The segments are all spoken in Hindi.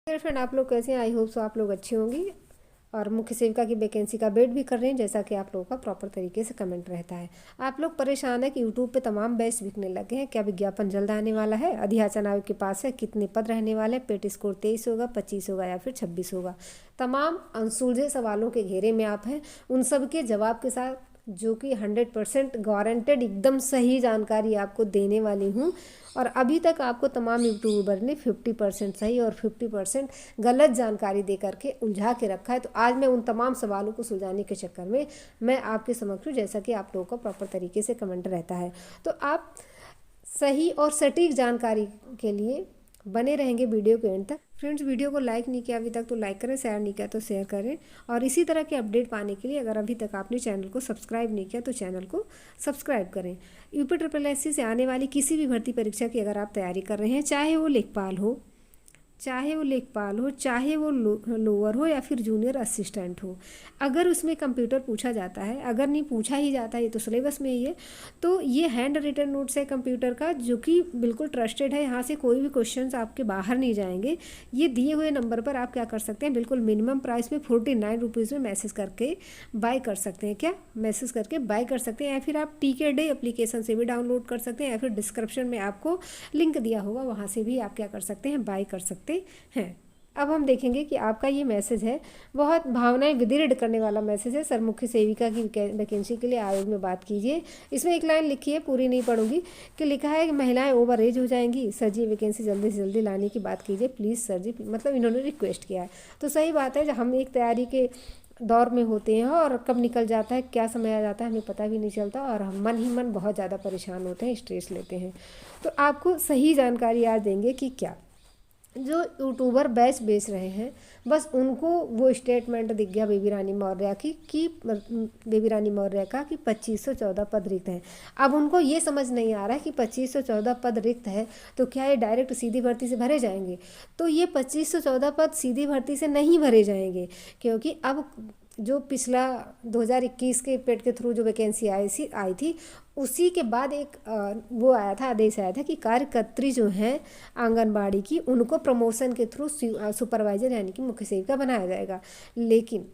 मेरे फ्रेंड, आप लोग कैसे हैं? आई होप सो आप लोग अच्छी होंगी। और मुख्य सेविका की वैकेंसी का वेट भी कर रहे हैं, जैसा कि आप लोगों का प्रॉपर तरीके से कमेंट रहता है। आप लोग परेशान है कि यूट्यूब पे तमाम बैच बिकने लगे हैं, क्या विज्ञापन जल्द आने वाला है? अधियाचन आयोग के पास है, कितने पद रहने वाले हैं? पेट स्कोर 23 होगा, 25 होगा या फिर 26 होगा? तमाम अनसुलझे सवालों के घेरे में आप हैं। उन सब के जवाब के साथ जो कि 100% गारंटेड एकदम सही जानकारी आपको देने वाली हूँ। और अभी तक आपको तमाम यूट्यूबर ने 50% सही और 50% गलत जानकारी दे करके उलझा के रखा है। तो आज मैं उन तमाम सवालों को सुलझाने के चक्कर में मैं आपके समक्ष हूँ, जैसा कि आप लोगों का प्रॉपर तरीके से कमेंट रहता है। तो आप सही और सटीक जानकारी के लिए बने रहेंगे वीडियो के एंड तक। फ्रेंड्स, वीडियो को लाइक नहीं किया अभी तक तो लाइक करें, शेयर नहीं किया तो शेयर करें। और इसी तरह के अपडेट पाने के लिए अगर अभी तक आपने चैनल को सब्सक्राइब नहीं किया तो चैनल को सब्सक्राइब करें। यूपी ट्रिपल एससी से आने वाली किसी भी भर्ती परीक्षा की अगर आप तैयारी कर रहे हैं, चाहे वो लेखपाल हो, चाहे वो लोअर हो या फिर जूनियर असिस्टेंट हो, अगर उसमें कंप्यूटर पूछा जाता है, अगर नहीं पूछा ही जाता है, ये तो सिलेबस में ही है, तो ये हैंड रिटन नोट्स है कंप्यूटर का, जो कि बिल्कुल ट्रस्टेड है। यहाँ से कोई भी क्वेश्चंस आपके बाहर नहीं जाएंगे। ये दिए हुए नंबर पर आप क्या कर सकते हैं, बिल्कुल मिनिमम प्राइस में 49 रुपीज़ में मैसेज करके बाय कर सकते हैं। क्या मैसेज करके बाय कर सकते हैं, या फिर आप TKD एप्लीकेशन से भी डाउनलोड कर सकते हैं, या फिर डिस्क्रिप्शन में आपको लिंक दिया होगा, वहाँ से भी आप क्या कर सकते हैं, बाय कर सकते हैं। अब हम देखेंगे कि आपका ये मैसेज है, बहुत भावनाएं विदृढ़ करने वाला मैसेज है। सर, मुख्य सेविका की वैकेंसी के लिए आयोग में बात कीजिए। इसमें एक लाइन लिखी है, पूरी नहीं पढ़ूंगी, कि लिखा है कि महिलाएं ओवर एज हो जाएंगी, सर जी वैकेंसी जल्दी से जल्दी लाने की बात कीजिए प्लीज़ सर जी। मतलब इन्होंने रिक्वेस्ट किया है। तो सही बात है, जब हम एक तैयारी के दौर में होते हैं और कब निकल जाता है, क्या समय आ जाता है, हमें पता भी नहीं चलता, और हम मन ही मन बहुत ज़्यादा परेशान होते हैं, स्ट्रेस लेते हैं। तो आपको सही जानकारी आज देंगे कि क्या जो यूट्यूबर बैच बेच रहे हैं, बस उनको वो स्टेटमेंट दिख गया बेबी रानी मौर्य का कि 2514 पद रिक्त हैं। अब उनको ये समझ नहीं आ रहा है कि 2514 पद रिक्त है तो क्या ये डायरेक्ट सीधी भर्ती से भरे जाएंगे? तो ये 2514 पद सीधी भर्ती से नहीं भरे जाएंगे, क्योंकि अब जो पिछला 2021 के पेड के थ्रू जो वैकेंसी आई थी, उसी के बाद एक वो आया था, आदेश आया था कि कार्यकर्त्री जो हैं आंगनबाड़ी की, उनको प्रमोशन के थ्रू सुपरवाइजर यानी कि मुख्य सेविका बनाया जाएगा। लेकिन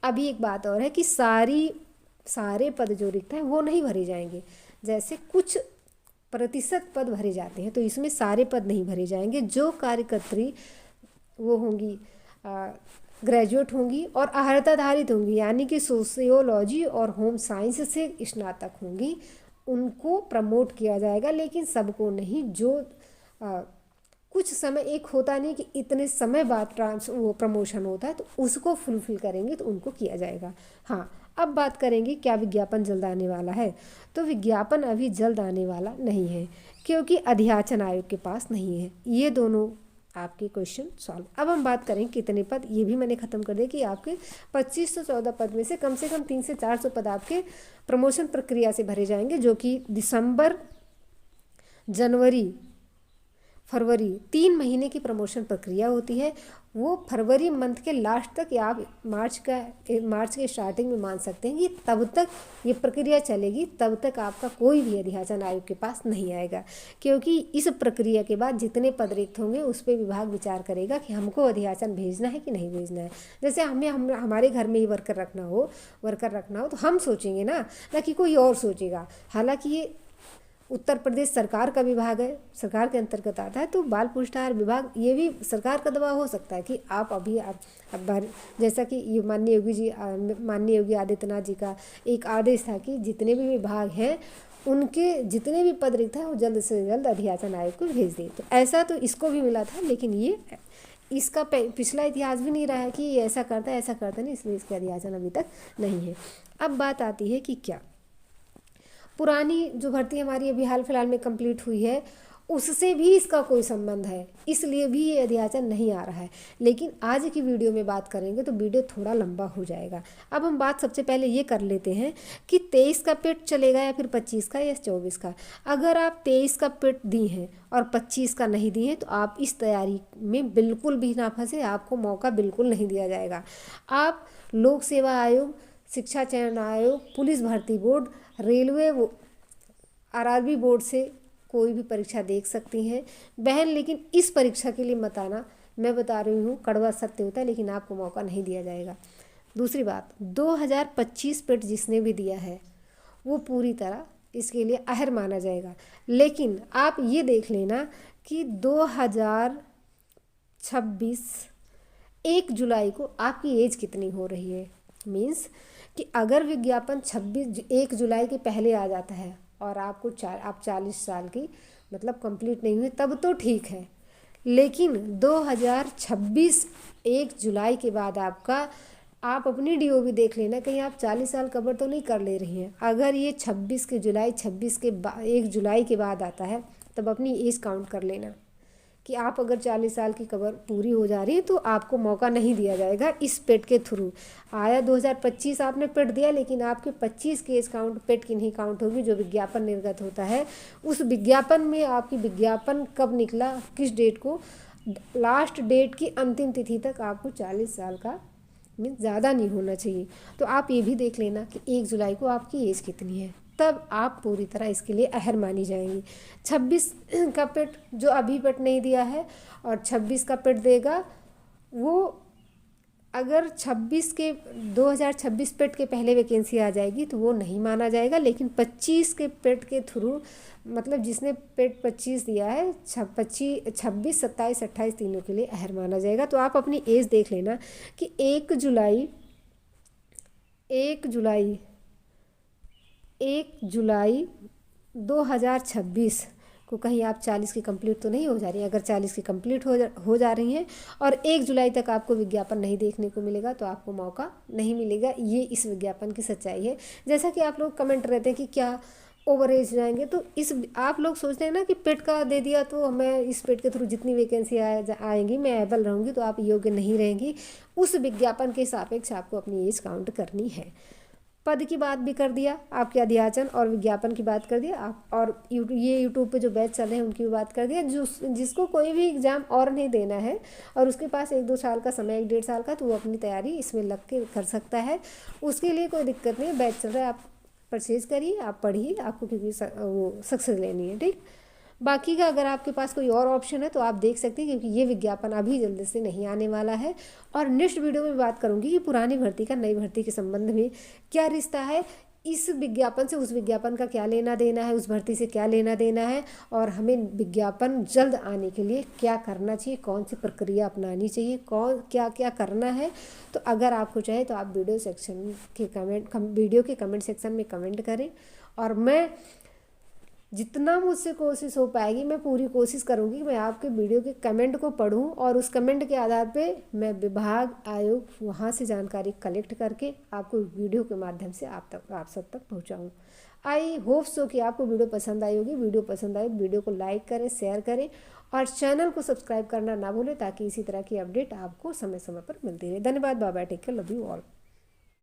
अभी एक बात और है कि सारे पद जो रिक्त हैं वो नहीं भरे जाएंगे। जैसे कुछ प्रतिशत पद भरे जाते हैं, तो इसमें सारे पद नहीं भरे जाएंगे। जो कार्यकर्त्री वो होंगी ग्रेजुएट होंगी और अर्हताधारित होंगी, यानी कि सोशियोलॉजी और होम साइंस से स्नातक होंगी, उनको प्रमोट किया जाएगा। लेकिन सबको नहीं, जो कुछ समय एक होता नहीं कि इतने समय बाद वो प्रमोशन होता है, तो उसको फुलफिल करेंगे तो उनको किया जाएगा। हाँ, अब बात करेंगे क्या विज्ञापन जल्द आने वाला है। तो विज्ञापन अभी जल्द आने वाला नहीं है, क्योंकि अधियाचन आयोग के पास नहीं है। ये दोनों आपके क्वेश्चन सॉल्व। अब हम बात करें कितने पद, ये भी मैंने ख़त्म कर दिया कि आपके 2514 पद में से कम 300 से 400 पद आपके प्रमोशन प्रक्रिया से भरे जाएंगे, जो कि दिसंबर, जनवरी, फरवरी 3 महीने की प्रमोशन प्रक्रिया होती है। वो फरवरी मंथ के लास्ट तक या आप मार्च के स्टार्टिंग में मान सकते हैं कि तब तक ये प्रक्रिया चलेगी, तब तक आपका कोई भी अधियाचन आयोग के पास नहीं आएगा। क्योंकि इस प्रक्रिया के बाद जितने पद रिक्त होंगे उस पर विभाग विचार करेगा कि हमको अधियाचन भेजना है कि नहीं भेजना है। जैसे हमारे घर में ही वर्कर रखना हो तो हम सोचेंगे ना कि कोई और सोचेगा। हालांकि ये उत्तर प्रदेश सरकार का विभाग है, सरकार के अंतर्गत आता है, तो बाल पुरस्कार विभाग, ये भी सरकार का दबाव हो सकता है कि अब जैसा कि ये माननीय योगी आदित्यनाथ जी का एक आदेश था कि जितने भी विभाग हैं उनके जितने भी पद रिक्त हैं वो जल्द से जल्द अधियाचन आयोग को भेज दे। तो ऐसा तो इसको भी मिला था, लेकिन ये इसका पिछला इतिहास भी नहीं रहा है कि ये ऐसा करता नहीं, इसलिए इसका अधियाचन अभी तक नहीं है। अब बात आती है कि क्या पुरानी जो भर्ती हमारी अभी हाल फिलहाल में कंप्लीट हुई है उससे भी इसका कोई संबंध है, इसलिए भी ये अधियाचन नहीं आ रहा है। लेकिन आज की वीडियो में बात करेंगे तो वीडियो थोड़ा लंबा हो जाएगा। अब हम बात सबसे पहले ये कर लेते हैं कि 23 का पेट चलेगा या फिर 25 का या 24 का। अगर आप 23 का पेट दी हैं और 25 का नहीं दी हैं तो आप इस तैयारी में बिल्कुल भी ना फंसे, आपको मौका बिल्कुल नहीं दिया जाएगा। आप लोक सेवा आयोग, शिक्षा चयन आयोग, पुलिस भर्ती बोर्ड, रेलवे, RRB बोर्ड से कोई भी परीक्षा देख सकती हैं बहन, लेकिन इस परीक्षा के लिए मत आना। मैं बता रही हूँ कड़वा सत्य होता है, लेकिन आपको मौका नहीं दिया जाएगा। दूसरी बात, 2025 पेट जिसने भी दिया है वो पूरी तरह इसके लिए अहर माना जाएगा। लेकिन आप ये देख लेना कि 2026 1 जुलाई को आपकी एज कितनी हो रही है। मीन्स कि अगर विज्ञापन 1 जुलाई के पहले आ जाता है और आप 40 साल की मतलब कंप्लीट नहीं हुई तब तो ठीक है, लेकिन 2026 1 जुलाई के बाद आप अपनी DOB देख लेना, कहीं आप 40 साल कवर तो नहीं कर ले रही हैं। अगर ये 26 के 1 जुलाई के बाद आता है तब अपनी एज काउंट कर लेना कि आप अगर 40 साल की कवर पूरी हो जा रही है तो आपको मौका नहीं दिया जाएगा इस पेट के थ्रू। आया 2025 आपने पेट दिया, लेकिन आपके 25 की एज काउंट पेट की नहीं काउंट होगी। जो विज्ञापन निर्गत होता है उस विज्ञापन में आपकी विज्ञापन कब निकला, किस डेट को, लास्ट डेट की अंतिम तिथि तक आपको 40 साल का मीन्स ज़्यादा नहीं होना चाहिए। तो आप ये भी देख लेना कि 1 जुलाई को आपकी एज कितनी है, तब आप पूरी तरह इसके लिए अहर मानी जाएंगी। 26 का पेट जो अभी पेट नहीं दिया है और 26 का पेट देगा, वो अगर 2026 पेट के पहले वैकेंसी आ जाएगी तो वो नहीं माना जाएगा। लेकिन 25 के पेट के थ्रू मतलब जिसने पेट 25 दिया है 26, 27, 28 तीनों के लिए अहर माना जाएगा। तो आप अपनी एज देख लेना कि 1 जुलाई 2026 को कहीं आप 40 की कंप्लीट तो नहीं हो जा रही हैं। अगर 40 की कंप्लीट हो जा रही हैं और 1 जुलाई तक आपको विज्ञापन नहीं देखने को मिलेगा तो आपको मौका नहीं मिलेगा। ये इस विज्ञापन की सच्चाई है। जैसा कि आप लोग कमेंट रहते हैं कि क्या ओवर एज जाएंगे, तो आप लोग सोचते हैं ना कि पेट का दे दिया तो मैं इस पेट के थ्रू जितनी वैकेंसी आएंगी मैं एबल रहूँगी, तो आप योग्य नहीं रहेंगी। उस विज्ञापन के सापेक्ष आपको अपनी एज काउंट करनी है। पद की बात भी कर दिया, आपके अध्याचन और विज्ञापन की बात कर दिया आप, और ये यूट्यूब पे जो बैच चल रहे हैं उनकी भी बात कर दिया। जिसको कोई भी एग्ज़ाम और नहीं देना है और उसके पास 1-2 साल का समय, 1-1.5 साल का, तो वो अपनी तैयारी इसमें लग के कर सकता है। उसके लिए कोई दिक्कत नहीं, बैच चल रहा है, आप परचेज़ करिए, आप पढ़िए, आपको क्योंकि वो सक्सेस लेनी है। ठीक, बाकी का अगर आपके पास कोई और ऑप्शन है तो आप देख सकते हैं, क्योंकि ये विज्ञापन अभी जल्दी से नहीं आने वाला है। और नेक्स्ट वीडियो में बात करूंगी कि पुरानी भर्ती का नई भर्ती के संबंध में क्या रिश्ता है, इस विज्ञापन से उस विज्ञापन का क्या लेना देना है, उस भर्ती से क्या लेना देना है, और हमें विज्ञापन जल्द आने के लिए क्या करना चाहिए, कौन सी प्रक्रिया अपनानी चाहिए, क्या क्या करना है। तो अगर आपको चाहे तो आप वीडियो के कमेंट सेक्शन में कमेंट करें, और मैं जितना मुझसे कोशिश हो पाएगी मैं पूरी कोशिश करूंगी मैं आपके वीडियो के कमेंट को पढूं और उस कमेंट के आधार पे मैं विभाग, आयोग, वहाँ से जानकारी कलेक्ट करके आपको वीडियो के माध्यम से आप सब तक पहुँचाऊँ। आई होप सो कि आपको वीडियो पसंद आई होगी। वीडियो पसंद आए तो वीडियो को लाइक करें, शेयर करें और चैनल को सब्सक्राइब करना ना भूलें, ताकि इसी तरह की अपडेट आपको समय समय पर मिलती रहे। धन्यवाद, bye bye, take care, love you all.